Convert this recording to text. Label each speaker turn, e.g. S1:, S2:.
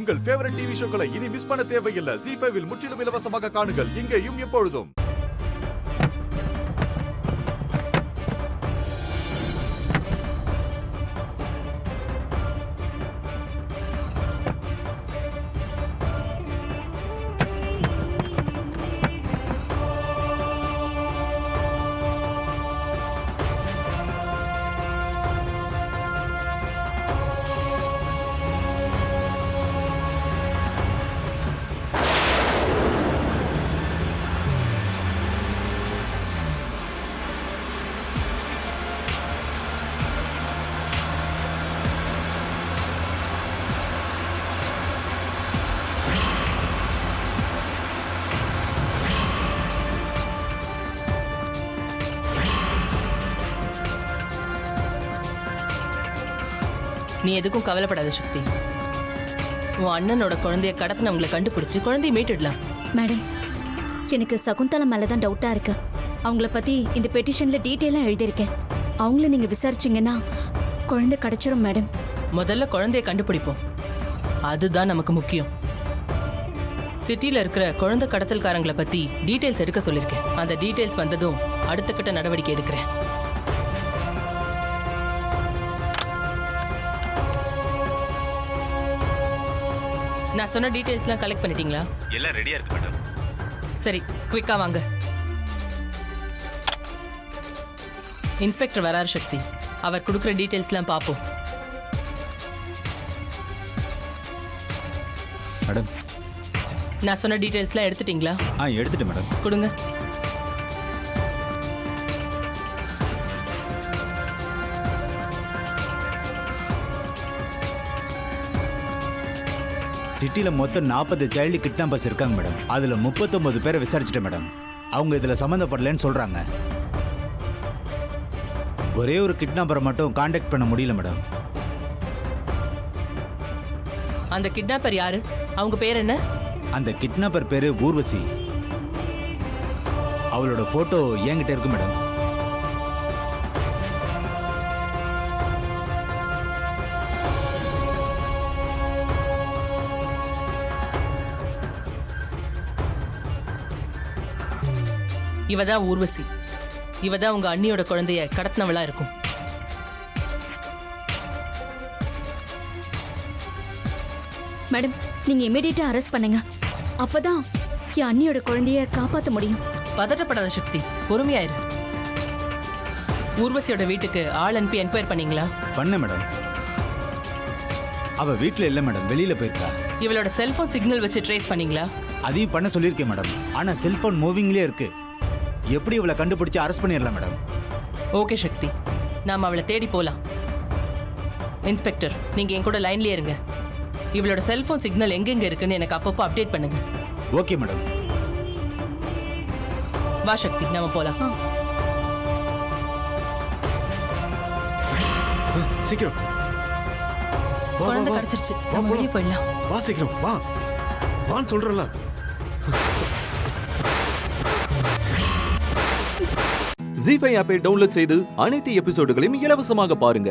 S1: உங்கள் favourite TV ஷோக்களை இனி miss பண்ண தேவையில்லை. ZEE5 இல் முற்றிலும் இலவசமாக காணுங்கள், இங்கேயும் எப்பொழுதும்.
S2: நீ எதுக்கும் கவலைப்படாத சக்தி. உன் அண்ணனோட குழந்தைய கடத்தினவங்களை கண்டுபிடிச்சு குழந்தைய மீட்டுடலாம்.
S3: மேடம், எனக்கு சகுந்தலா மேலதான் டவுட்டா இருக்கு. அவங்கள பத்தி இந்த பெட்டிஷன்ல டீட்டெயிலா எழுதியிருக்கேன். அவங்கள நீங்க விசாரிச்சீங்கன்னா குழந்தை கிடைச்சிரும் மேடம்.
S2: முதல்ல குழந்தைய கண்டுபிடிப்போம், அதுதான் நமக்கு முக்கியம். சிட்டில இருக்கிற குழந்தை கடத்தல்காரங்களை பத்தி டீட்டெயில்ஸ் எடுக்க சொல்லியிருக்கேன். அந்த டீட்டெயில்ஸ் வந்ததும் அடுத்த கட்ட நடவடிக்கை எடுக்கிறேன். நான் சொன்ன டீடைல்ஸ்லாம் கலெக்ட் பண்ணிட்டீங்களா?
S4: எல்லாம் ரெடியா இருக்கு மேடம்.
S2: சரி, குயிக்கா வாங்க. இன்ஸ்பெக்டர் வரார் சக்தி. அவர் கொடுக்குற டீடைல்ஸ்லாம் பார்ப்போம்.
S5: மேடம்,
S2: நான் சொன்ன டீடைல்ஸ்லாம் எடுத்துட்டீங்களா?
S5: எடுத்துட்டேன் மேடம்.
S2: கொடுங்க.
S5: சிட்டில மொத்தம் 40 சைல்டு கிட்னாப்பர்ஸ் இருக்காங்க மேடம். அதுல 39 பேரை விசாரிச்சுட்டேன் மேடம். அவங்க இதுல சம்மந்தப்படலன்னு சொல்றாங்க. ஒரே ஒரு கிட்னாப்பரை மட்டும் கான்டாக்ட் பண்ண முடியல மேடம்.
S2: அந்த கிட்னாப்பர் யாரு? அவங்க பேர் என்ன?
S5: அந்த கிட்னாப்பர் பேரு ஊர்வசி. அவளோட போட்டோ என்கிட்ட இருக்கு மேடம்.
S2: இவதான் ஊர்வசி. இவதான் உங்க அண்ணியோட குழந்தைய கடத்தினவளா இருக்கும்.
S3: மேடம், நீங்க இமிடியேட்டா அரெஸ்ட் பண்ணுங்க. அப்பதான் என் அண்ணியோட குழந்தைய காப்பாத்த முடியும்.
S2: பதட்டப்படாத சக்தி, பொறுமையாயிரு. ஊர்வசியோட வீட்டுக்கு ஆள் அனுப்பி என்கொயர் பண்ணீங்களா?
S5: பண்ண மேடம். அவ வீட்டுல இல்ல மேடம், வெளியில போயிருக்கா.
S2: இவளோட செல்போன் சிக்னல் வச்சு ட்ரேஸ் பண்ணீங்களா?
S5: அதையும் பண்ண சொல்லியிருக்கேன் மேடம். ஆனா செல்போன் மூவிங்லயே இருக்கு. எப்படி இவளை கண்டுபிடிச்சு அரெஸ்ட் பண்ணிடலாம் மேடம்?
S2: ஓகே சக்தி, நாம அவளை தேடி போலாம். இன்ஸ்பெக்டர், நீங்க என் கூட லைன்லயே இருங்க. இவளோட செல்போன் சிக்னல் எங்கெங்க இருக்குன்னு எனக்கு அப்பப்போ அப்டேட் பண்ணுங்க.
S5: Okay madam.
S2: வா சக்தி, நாம போலாம்.
S1: சீக்கிரம்
S2: குழந்தை கிடைச்சிருச்சு, நம்ம வெளியே போயிடலாம்.
S1: வா சீக்கிரம் வா. வான்னு சொல்றல.
S6: ZEE5 ஆப்பை டவுன்லோட் செய்து அனைத்து எபிசோடுகளையும் இலவசமாக பாருங்க.